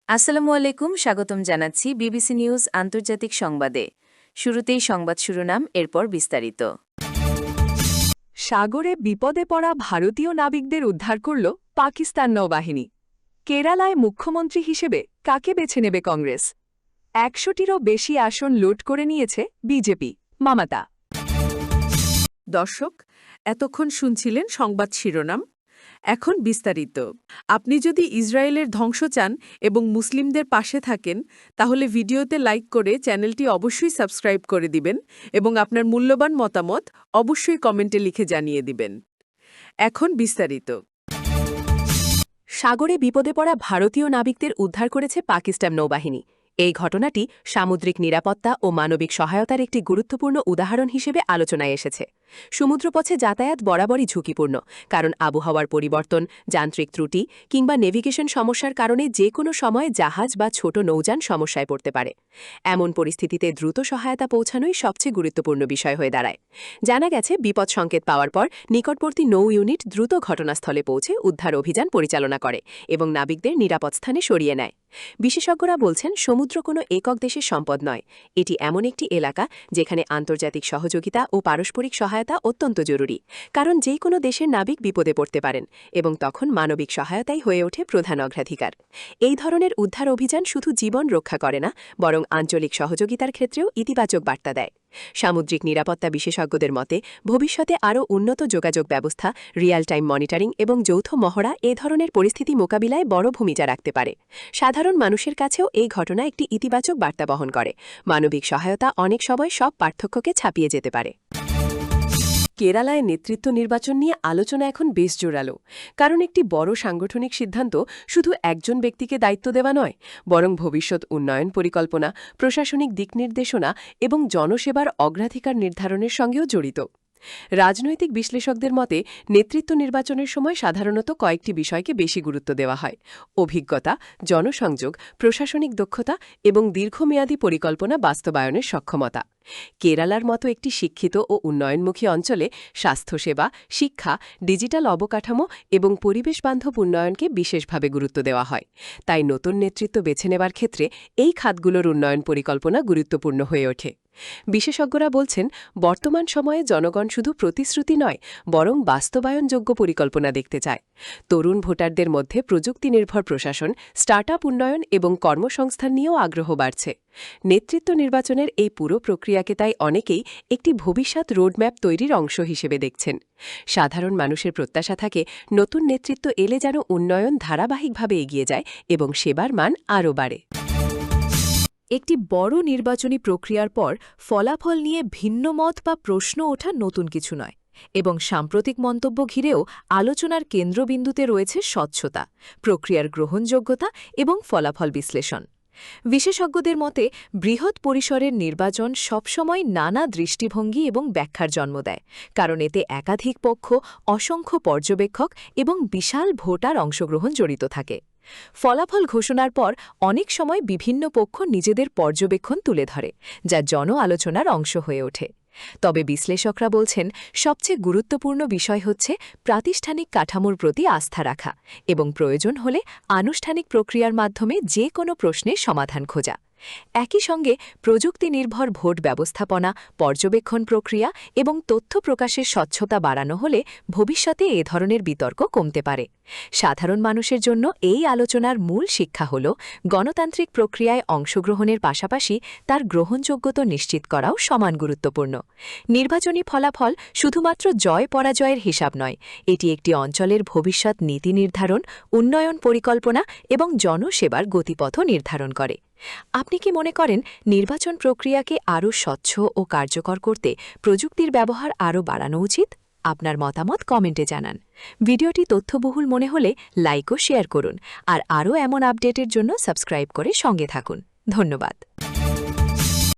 আসসালামু আলাইকুম, স্বাগতম জানাচ্ছি বিবিসি নিউজ আন্তর্জাতিক সংবাদে। শুরুতেই সংবাদ শিরোনাম, এরপর বিস্তারিত। সাগরে বিপদে পড়া ভারতীয় নাবিকদের উদ্ধার করল পাকিস্তান নৌবাহিনী। কেরালায় মুখ্যমন্ত্রী হিসেবে কাকে বেছে নেবে কংগ্রেস? ১০০টিরও বেশি আসন লুট করে নিয়েছে বিজেপি, মমতা। দর্শক, এতক্ষণ শুনছিলেন সংবাদ শিরোনাম। এখন বিস্তারিত। আপনি যদি ইসরায়েলের ধ্বংস চান এবং মুসলিমদের পাশে থাকেন, তাহলে ভিডিওতে লাইক করে চ্যানেলটি অবশ্যই সাবস্ক্রাইব করে দিবেন এবং আপনার মূল্যবান মতামত অবশ্যই কমেন্টে লিখে জানিয়ে দিবেন। এখন বিস্তারিত। সাগরে বিপদে পড়া ভারতীয় নাবিকদের উদ্ধার করেছে পাকিস্তান নৌবাহিনী। এই ঘটনাটি সামুদ্রিক নিরাপত্তা ও মানবিক সহায়তার একটি গুরুত্বপূর্ণ উদাহরণ হিসেবে আলোচনায় এসেছে। সমুদ্রপথে যাতায়াত বরাবরই ঝুঁকিপূর্ণ, কারণ আবহাওয়ার পরিবর্তন, যান্ত্রিক ত্রুটি কিংবা নেভিগেশন সমস্যার কারণে যে কোনো সময় জাহাজ বা ছোট নৌযান সমস্যায় পড়তে পারে। এমন পরিস্থিতিতে দ্রুত সহায়তা পৌঁছানোই সবচেয়ে গুরুত্বপূর্ণ বিষয় হয়ে দাঁড়ায়। জানা গেছে, বিপদ সংকেত পাওয়ার পর নিকটবর্তী নৌ ইউনিট দ্রুত ঘটনাস্থলে পৌঁছে উদ্ধার অভিযান পরিচালনা করে এবং নাবিকদের নিরাপদ স্থানে সরিয়ে নেয়। বিশেষজ্ঞরা বলছেন, সমুদ্র কোনো একক দেশের সম্পদ নয়। এটি এমন একটি এলাকা যেখানে আন্তর্জাতিক সহযোগিতা ও পারস্পরিক সহায়তা অত্যন্ত জরুরি, কারণ যে কোনো দেশের নাবিক বিপদে পড়তে পারেন এবং তখন মানবিক সহায়তাই হয়ে ওঠে প্রধান অগ্রাধিকার। এই ধরনের উদ্ধার অভিযান শুধু জীবন রক্ষা করে না, বরং আঞ্চলিক সহযোগিতার ক্ষেত্রেও ইতিবাচক বার্তা দেয়। সামুদ্রিক নিরাপত্তা বিশেষজ্ঞদের মতে, ভবিষ্যতে আরও উন্নত যোগাযোগ ব্যবস্থা, রিয়েল টাইম মনিটরিং এবং যৌথ মহড়া এ ধরনের পরিস্থিতি মোকাবিলায় বড় ভূমিকা রাখতে পারে। সাধারণ মানুষের কাছেও এই ঘটনা একটি ইতিবাচক বার্তা বহন করে। মানবিক সহায়তা অনেক সময় সব পার্থক্যকে ছাপিয়ে যেতে পারে। কেরালায় নেতৃত্ব নির্বাচন নিয়ে আলোচনা এখন বেশ জোরালো, কারণ একটি বড় সাংগঠনিক সিদ্ধান্ত শুধু একজন ব্যক্তিকে দায়িত্ব দেওয়া নয়, বরং ভবিষ্যৎ উন্নয়ন পরিকল্পনা, প্রশাসনিক দিক নির্দেশনা এবং জনসেবার অগ্রাধিকার নির্ধারণের সঙ্গেও জড়িত। রাজনৈতিক বিশ্লেষকদের মতে, নেতৃত্ব নির্বাচনের সময় সাধারণত কয়েকটি বিষয়কে বেশি গুরুত্ব দেওয়া হয়: অভিজ্ঞতা, জনসংযোগ, প্রশাসনিক দক্ষতা এবং দীর্ঘমেয়াদী পরিকল্পনা বাস্তবায়নের সক্ষমতা। কেরালার মতো একটি শিক্ষিত ও উন্নয়নমুখী অঞ্চলে স্বাস্থ্যসেবা, শিক্ষা, ডিজিটাল অবকাঠামো এবং পরিবেশবান্ধব উন্নয়নকে বিশেষভাবে গুরুত্ব দেওয়া হয়। তাই নতুন নেতৃত্ব বেছে নেবার ক্ষেত্রে এই খাতগুলোর উন্নয়ন পরিকল্পনা গুরুত্বপূর্ণ হয়ে ওঠে। বিশেষজ্ঞরা বলছেন, বর্তমান সময়ে জনগণ শুধু প্রতিশ্রুতি নয়, বরং বাস্তবায়নযোগ্য পরিকল্পনা দেখতে চায়। তরুণ ভোটারদের মধ্যে প্রযুক্তি নির্ভর প্রশাসন, স্টার্টআপ উন্নয়ন এবং কর্মসংস্থান নিয়েও আগ্রহ বাড়ছে। নেতৃত্ব নির্বাচনের এই পুরো প্রক্রিয়াকে তাই অনেকেই একটি ভবিষ্যৎ রোডম্যাপ তৈরির অংশ হিসেবে দেখছেন। সাধারণ মানুষের প্রত্যাশা থাকে, নতুন নেতৃত্ব এলে যেন উন্নয়ন ধারাবাহিকভাবে এগিয়ে যায় এবং সেবার মান আরও বাড়ে। একটি বড় নির্বাচনী প্রক্রিয়ার পর ফলাফল নিয়ে ভিন্ন মত বা প্রশ্ন ওঠা নতুন কিছু নয়, এবং সাম্প্রতিক মন্তব্য ঘিরেও আলোচনার কেন্দ্রবিন্দুতে রয়েছে স্বচ্ছতা, প্রক্রিয়ার গ্রহণযোগ্যতা এবং ফলাফল বিশ্লেষণ। বিশেষজ্ঞদের মতে, বৃহৎ পরিসরের নির্বাচন সবসময় নানা দৃষ্টিভঙ্গি এবং ব্যাখ্যার জন্ম দেয়, কারণ এতে একাধিক পক্ষ, অসংখ্য পর্যবেক্ষক এবং বিশাল ভোটার অংশগ্রহণ জড়িত থাকে। ফলাফল ঘোষণার পর অনেক সময় বিভিন্ন পক্ষ নিজেদের পর্যবেক্ষণ তুলে ধরে, যা জন আলোচনার অংশ হয়ে ওঠে। তবে বিশ্লেষকরা বলছেন, সবচেয়ে গুরুত্বপূর্ণ বিষয় হচ্ছে প্রাতিষ্ঠানিক কাঠামোর প্রতি আস্থা রাখা এবং প্রয়োজন হলে আনুষ্ঠানিক প্রক্রিয়ার মাধ্যমে যে কোনো প্রশ্নের সমাধান খোঁজা। একই সঙ্গে প্রযুক্তি নির্ভর ভোট ব্যবস্থাপনা, পর্যবেক্ষণ প্রক্রিয়া এবং তথ্য প্রকাশের স্বচ্ছতা বাড়ানো হলে ভবিষ্যতে এ ধরনের বিতর্ক কমতে পারে। সাধারণ মানুষের জন্য এই আলোচনার মূল শিক্ষা হল, গণতান্ত্রিক প্রক্রিয়ায় অংশগ্রহণের পাশাপাশি তার গ্রহণযোগ্যতা নিশ্চিত করাও সমান গুরুত্বপূর্ণ। নির্বাচনী ফলাফল শুধুমাত্র জয় পরাজয়ের হিসাব নয়, এটি একটি অঞ্চলের ভবিষ্যৎ নীতি নির্ধারণ, উন্নয়ন পরিকল্পনা এবং জনসেবার গতিপথও নির্ধারণ করে। আপনি কি মনে করেন, নির্বাচন প্রক্রিয়াকে আরও স্বচ্ছ ও কার্যকর করতে প্রযুক্তির ব্যবহার আরও বাড়ানো উচিত? আপনার মতামত কমেন্টে জানান। ভিডিওটি তথ্যবহুল মনে হলে লাইক ও শেয়ার করুন, আর আরও এমন আপডেটের জন্য সাবস্ক্রাইব করে সঙ্গে থাকুন। ধন্যবাদ।